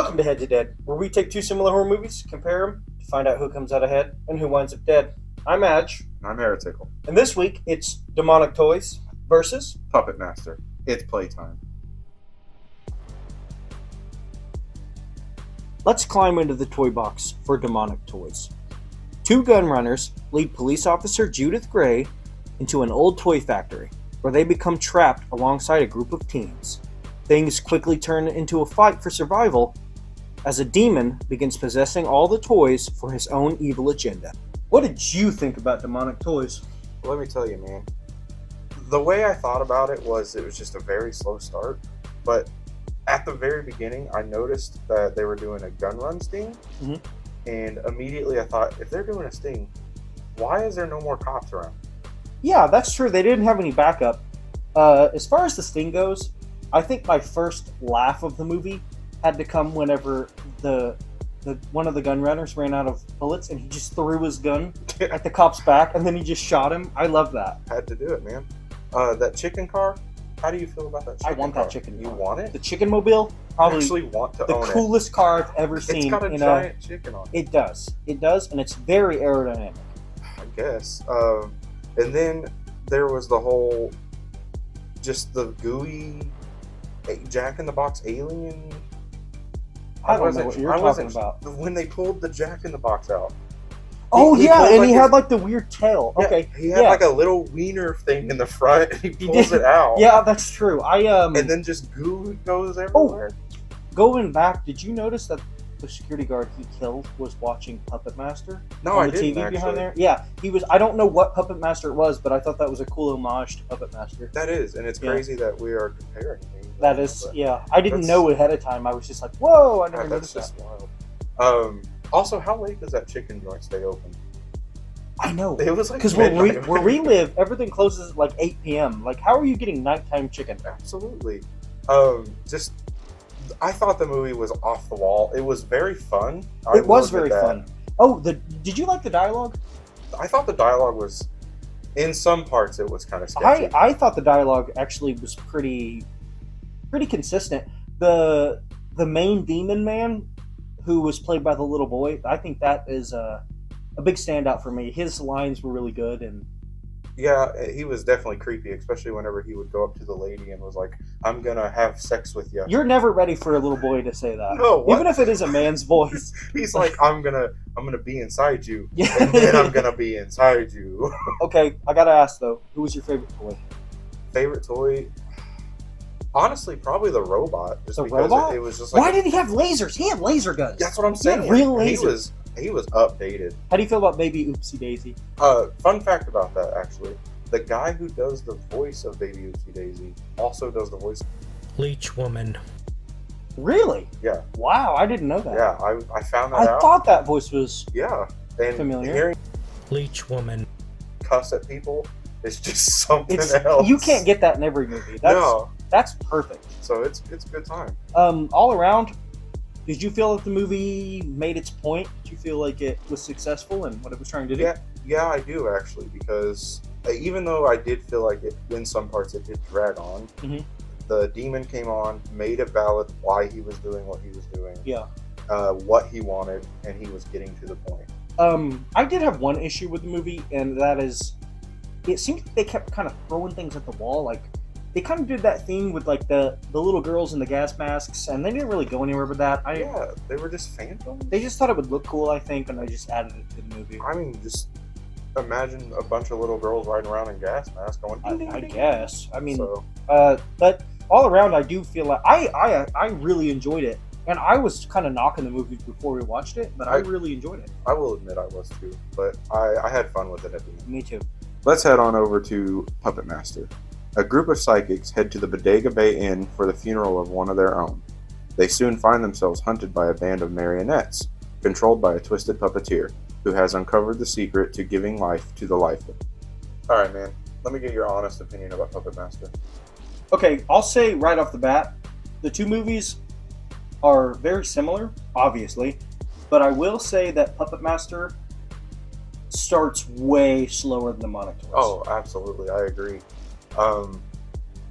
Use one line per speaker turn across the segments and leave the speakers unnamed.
Welcome to Head to Dead, where we take two similar horror movies, compare them, to find out who comes out ahead and who winds up dead. I'm Adge,
And I'm Heretical.
and this week it's Demonic Toys versus...
Puppet Master. It's playtime.
Let's climb into the toy box for Demonic Toys. Two gun runners lead police officer Judith Gray into an old toy factory, where they become trapped alongside a group of teens. Things quickly turn into a fight for survival as a demon begins possessing all the toys for his own evil agenda. What did you think about Demonic Toys?
Let me tell you, man. The way I thought about it was just a very slow start. But at the very beginning, I noticed that they were doing a gun run sting.
Mm-hmm.
And immediately I thought, if they're doing a sting, why is there no more cops around?
Yeah, that's true. They didn't have any backup. As far as the sting goes, I think my first laugh of the movie had to come whenever the one of the gun runners ran out of bullets and he just threw his gun at the cop's back and then he just shot him. I love that.
Had to do it, man. That chicken car, how do you feel about that chicken car?
I want that chicken
You
car.
want it?
The Chicken Mobile, probably
I actually want to
the
own
coolest car I've ever
it.
seen.
It's got a giant chicken on it.
It does, and it's very aerodynamic.
I guess. And then there was the whole, just the gooey Jack-in-the-Box alien.
I don't know what you're talking about.
When they pulled the Jack-in-the-Box out.
Oh
he
yeah,
pulled,
and
like,
he had like the weird tail.
Yeah,
Okay,
he had like a little wiener thing in the front, and he pulls it out.
Yeah, that's true.
And then just goo goes everywhere.
Going back, did you notice that the security guard he killed was watching Puppet Master?
No,
on
I
the
didn't
TV
actually.
behind there? Yeah, he was. I don't know what Puppet Master it was, but I thought that was a cool homage to Puppet Master.
That is, and it's crazy that we are comparing things.
That is, yeah. I didn't know ahead of time. I was just like, whoa, I never noticed
That's
that.
just wild. Also, how late does that chicken joint stay open?
I know.
It was like
Because where we live, everything closes at like 8 p.m. Like, how are you getting nighttime chicken?
Absolutely. I thought the movie was off the wall. It was very fun.
It was very fun. Oh, did you like the dialogue?
I thought the dialogue was, in some parts, it was kind of sketchy.
I thought the dialogue actually was pretty consistent. The main demon man, who was played by the little boy, I think that is a big standout for me. His lines were really good, and
yeah, he was definitely creepy, especially whenever he would go up to the lady and was like, "I'm gonna have sex with you."
You're never ready for a little boy to say that.
No, what?
Even if it is a man's voice.
He's like, "I'm gonna be inside you,
Yeah.
and then I'm gonna be inside you."
Okay, I gotta ask though, who was your favorite toy?
Favorite toy? Honestly, probably the robot. Just
The
because
robot?
it was just like.
Why did he have lasers? He had laser guns.
That's what I'm
He had
saying.
real lasers.
He was updated.
How do you feel about Baby Oopsie Daisy?
Fun fact about that, actually. The guy who does the voice of Baby Oopsie Daisy also does the voice.
Leech Woman.
Really?
Yeah.
Wow, I didn't know that.
Yeah, I found that
I
out.
thought that voice was
Yeah. And
familiar.
hearing
Leech Woman.
cuss at people is just something
It's
else.
you can't get that in every movie. That's perfect.
So it's a good time.
All around, did you feel that the movie made its point? Did you feel like it was successful in what it was trying to do?
Yeah, I do actually, because even though I did feel like it, in some parts it did drag on,
Mhm.
the demon came on, made it valid why he was doing what he was doing,
Yeah.
what he wanted, and he was getting to the point.
I did have one issue with the movie, and that is, it seemed like they kept kind of throwing things at the wall. Like, they kind of did that thing with like the little girls in the gas masks, and they didn't really go anywhere with that.
Yeah, they were just phantoms.
They just thought it would look cool, I think, and they just added it to the movie.
I mean, just imagine a bunch of little girls riding around in gas masks going. Ding, ding,
I
ding.
guess. I mean,
So,
but all around, I do feel like I really enjoyed it, and I was kind of knocking the movie before we watched it, but I really enjoyed it.
I will admit I was too, but I had fun with it at the end.
Me too.
Let's head on over to Puppet Master. A group of psychics head to the Bodega Bay Inn for the funeral of one of their own. They soon find themselves hunted by a band of marionettes, controlled by a twisted puppeteer, who has uncovered the secret to giving life to the lifeless. Alright, man. Let me get your honest opinion about Puppet Master.
Okay, I'll say right off the bat, the two movies are very similar, obviously, but I will say that Puppet Master starts way slower than Demonic Toys.
Oh, absolutely. I agree.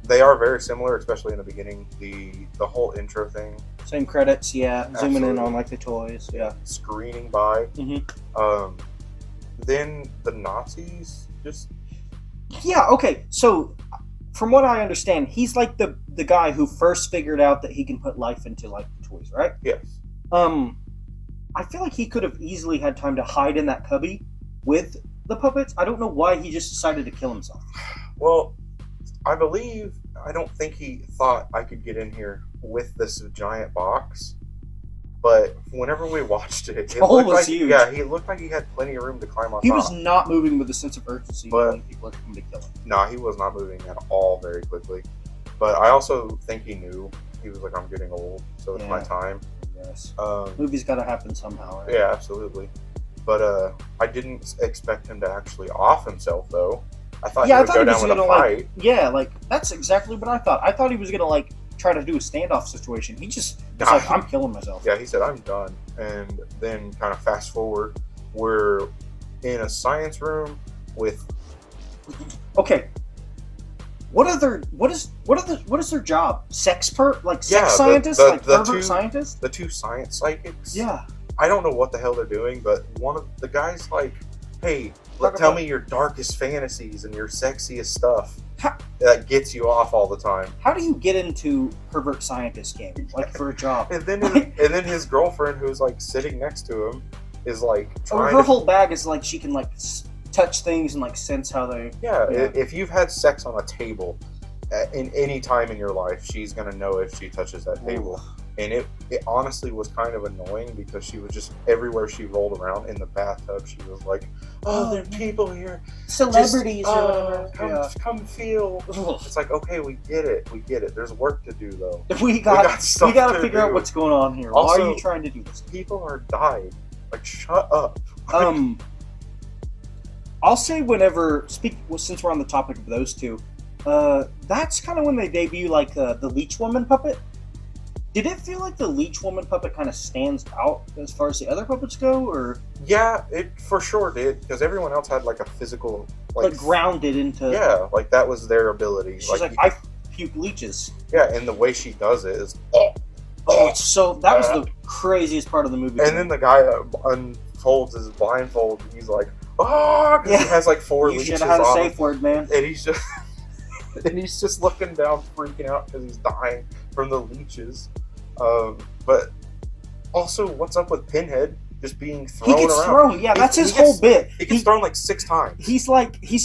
They are very similar, especially in the beginning. The whole intro thing
Same credits, yeah. Zooming in
Absolutely.
on like the toys, yeah.
Screening by.
Mm-hmm.
Then the Nazis just
Yeah. Okay. So, from what I understand, he's like the guy who first figured out that he can put life into like the toys, right?
yes.
I feel like he could have easily had time to hide in that cubby with the puppets. I don't know why he just decided to kill himself.
Well, I don't think he thought I could get in here with this giant box. But whenever we watched it,
hole
looked
was
like
huge.
yeah, he looked like he had plenty of room to climb on
He
top.
was not moving with a sense of urgency
But-
when people are coming to kill him.
No, he was not moving at all very quickly. But I also think he knew. He was like, I'm getting old, so it's my
Yeah.
time.
Yes.
Um,
Movie's got to happen somehow, right?
yeah, absolutely. But I didn't expect him to actually off himself, though. I thought he would go down with a
gonna
fight.
like, yeah, like that's exactly what I thought. I thought he was gonna like try to do a standoff situation. He just was
Nah.
like, I'm killing myself.
Yeah, he said, I'm done. And then kind of fast forward, we're in a science room with
Okay. What is their job? Sex sex
Yeah,
scientists?
the
like
two-
pervert scientists?
the two science psychics.
Yeah.
I don't know what the hell they're doing, but one of the guys like, hey,
Talk
tell
about-
me your darkest fantasies and your sexiest stuff
Ha-
that gets you off all the time.
How do you get into pervert scientist game? Like for a job?
And then his girlfriend, who's like sitting next to him, is like
Oh,
trying
her
to.
whole bag is like she can like touch things and like sense how they.
Yeah,
Yeah.
if you've had sex on a table in any time in your life, she's gonna know if she touches that table. And it honestly was kind of annoying because she was just everywhere she rolled around in the bathtub. She was like, "Oh, there are people here,
Celebrities
Just,
or whatever.
come feel."
Ugh.
It's like, okay, we get it. There's work to do though.
We got
stuff
to
to
figure out
do.
what's going on here. Why are
Also-
you trying to do this?
People are dying. Like, shut up.
I'll say since we're on the topic of those two, that's kind of when they debut like the Leech Woman puppet. Did it feel like the Leech Woman puppet kind of stands out as far as the other puppets go, or
Yeah, it for sure did because everyone else had like a physical
like grounded into?
Yeah, like that was their ability.
She's like, I puke leeches.
yeah, and the way she does it is.
Oh, so that was the craziest part of the movie.
And then the guy unfolds his blindfold. And he's like, "Oh!" Because he has like four
you
leeches
should have had a
on
safe
him,
word, man.
and he's just looking down, freaking out because he's dying from the leeches. But also, what's up with Pinhead just being thrown
He gets
around?
thrown. Yeah, that's his whole bit.
He gets thrown like 6 times.
He's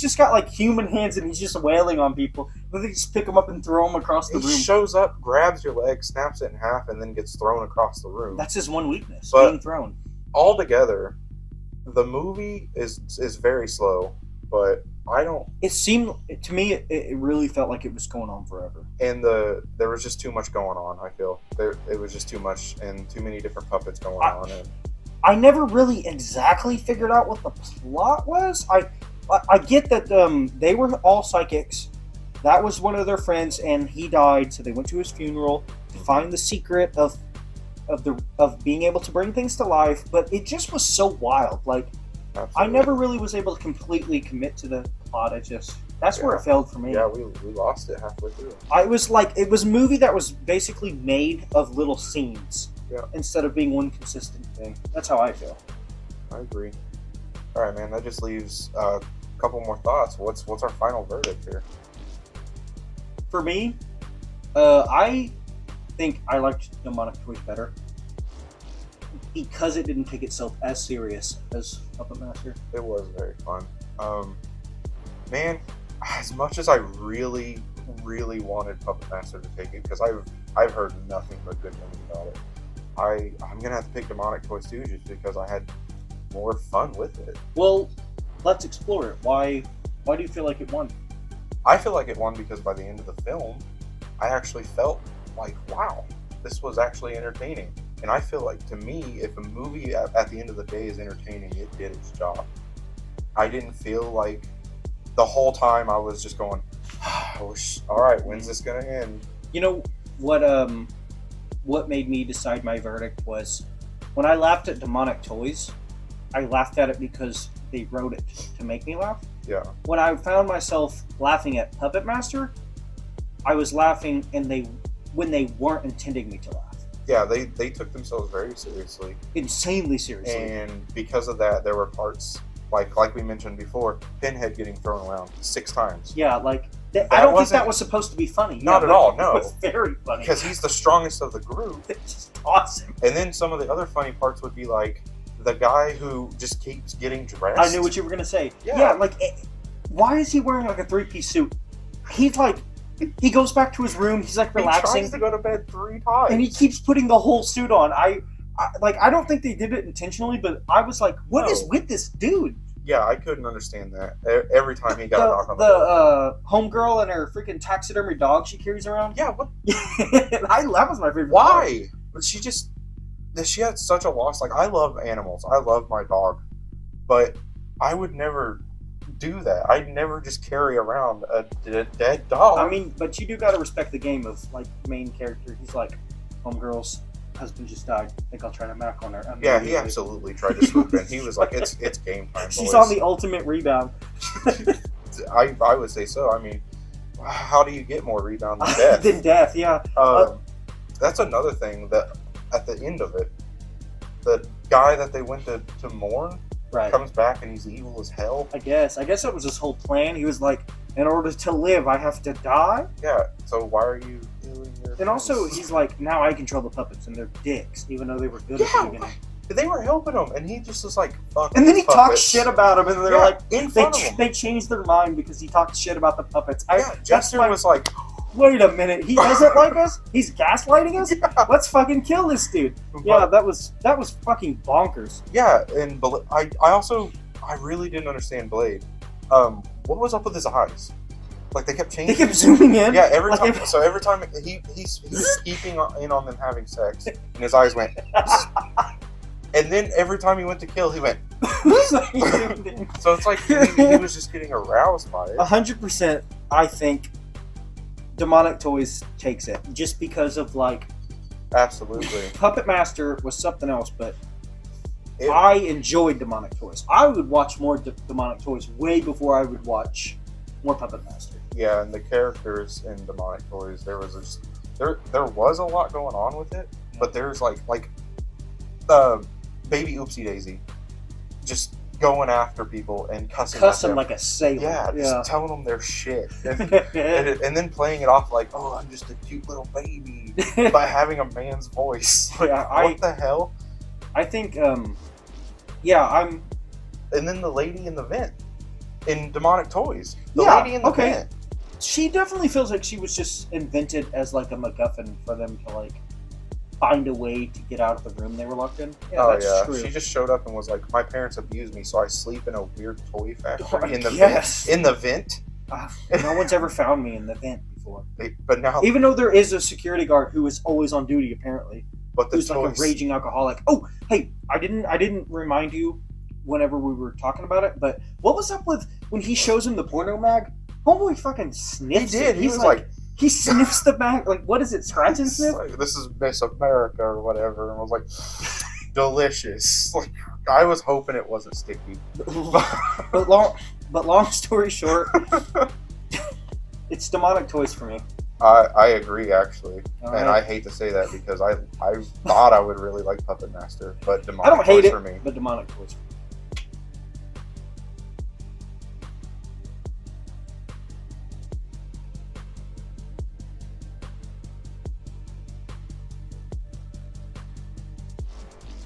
just got like human hands and he's just wailing on people. Then they just pick him up and throw him across the
He
room.
shows up, grabs your leg, snaps it in half, and then gets thrown across the room.
That's his one weakness,
But-
being thrown.
Altogether, the movie is very slow, but I don't.
It seemed to me, it really felt like it was going on forever.
And there was just too much going on. I feel it was just too much and too many different puppets going on. And
I never really exactly figured out what the plot was. I get that they were all psychics. That was one of their friends, and he died, so they went to his funeral to find the secret of being able to bring things to life. But it just was so wild. Like I
absolutely.
never really was able to completely commit to the plot. That's where it failed for me.
Yeah, we lost it halfway through.
It was a movie that was basically made of little scenes instead of being one consistent thing. That's how I feel.
I agree. All right, man. That just leaves a couple more thoughts. What's our final verdict here?
For me, I think I liked Demonic Toys better because it didn't take itself as serious as Puppet Master.
It was very fun. Man, as much as I really, really wanted Puppet Master to take it, because I've heard nothing but good things about it. I'm gonna have to pick Demonic Toys too, just because I had more fun with it.
Well, let's explore it. Why do you feel like it won?
I feel like it won because by the end of the film, I actually felt like, wow, this was actually entertaining. And I feel like, to me, if a movie at the end of the day is entertaining, it did its job. I didn't feel like the whole time I was just going, all right, when's this gonna end?
You know what made me decide my verdict was when I laughed at Demonic Toys, I laughed at it because they wrote it to make me laugh.
Yeah.
When I found myself laughing at Puppet Master, I was laughing when they weren't intending me to laugh.
Yeah, they took themselves very seriously,
Insanely seriously.
and because of that, there were parts like we mentioned before, Pinhead getting thrown around 6 times.
Yeah, like I
That
don't think
wasn't-
that was supposed to be funny.
Not
Yeah,
at
but
all, no.
It was very funny.
Because he's the strongest of the group.
It's just awesome.
And then some of the other funny parts would be like the guy who just keeps getting dressed.
I knew what you were gonna say.
Yeah.
Like, why is he wearing like a 3-piece suit? He's like, he goes back to his room. He's like
He
relaxing,
tries to go to bed 3 times.
and he keeps putting the whole suit on. I don't think they did it intentionally, but I was like, what is with this dude?
Yeah, I couldn't understand that. Every time he got a knock on the
The
door.
homegirl and her freaking taxidermy dog she carries around.
Yeah, what?
That was my favorite.
Why? But she had such a loss. Like, I love animals. I love my dog. But I would never do that. I'd never just carry around a dead dog.
I mean, but you do gotta respect the game of like main character. He's like, homegirl's husband just died. I think I'll try to knock on her.
yeah, he absolutely tried to swoop in. He was like, it's game time, boys.
She's on the ultimate rebound.
I would say so. I mean, how do you get more rebound than death?
Than death, yeah.
That's another thing that at the end of it, the guy that they went to mourn
Right.
comes back and he's evil as hell.
I guess that was his whole plan. He was like, in order to live, I have to die.
Yeah, so why are you healing your
And also,
friends?
he's like, now I control the puppets, and they're dicks, even though they were good at
Yeah,
the beginning.
they were helping him, and he just was like, fuck.
And then he
these
talks
puppets.
shit about him, and they're
Yeah,
like,
in front of him.
they changed their mind because he talked shit about the puppets.
Yeah, Jester was like,
Wait a minute, he doesn't like us? He's gaslighting us?
yeah.
Let's fucking kill this dude. Yeah, that was fucking bonkers.
Yeah, and I really didn't understand Blade. What was up with his eyes? Like, they kept changing.
They kept zooming in.
Yeah, every
Like,
time. So every time he's keeping in on them having sex, and his eyes went. And then every time he went to kill, he went. So it's like he was just getting aroused by it.
100%, I think Demonic Toys takes it just because of like
Absolutely.
Puppet Master was something else, but
It-
I enjoyed Demonic Toys. I would watch more Demonic Toys way before I would watch more Puppet Master.
Yeah, and the characters in Demonic Toys, there was a lot going on with it, but there's like Baby Oopsie Daisy, just going after people and cussing at them.
Like a sailor.
Yeah, just telling them their shit, and then playing it off like, oh, I'm just a cute little baby by having a man's voice. Like,
Yeah,
what the hell?
I think,
And then the lady in the vent in Demonic Toys. The
Yeah,
lady in the
okay.
vent.
she definitely feels like she was just invented as like a MacGuffin for them to like find a way to get out of the room they were locked in. Yeah,
Oh
that's
yeah,
true.
she just showed up and was like, "My parents abused me, so I sleep in a weird toy factory in the
Yes.
vent." In the vent.
No one's ever found me in the vent before.
But now,
Even though there is a security guard who is always on duty, apparently,
but the
who's like
toys.
a raging alcoholic. Oh, hey, I didn't remind you whenever we were talking about it, but what was up with when he shows him the porno mag? Homeboy fucking sniffs
He did.
it.
He was like,
he sniffs the mag. Like, what is it? Scratch and sniff?
like, "This is Miss America" or whatever, and I was like, "Delicious." Like, I was hoping it wasn't sticky.
But long story short, it's Demonic Toys for me.
I agree, actually,
All
and
right.
I hate to say that because I thought I would really like Puppet Master, but
I
Demonic
don't hate
Toys
it,
for me.
but Demonic Toys.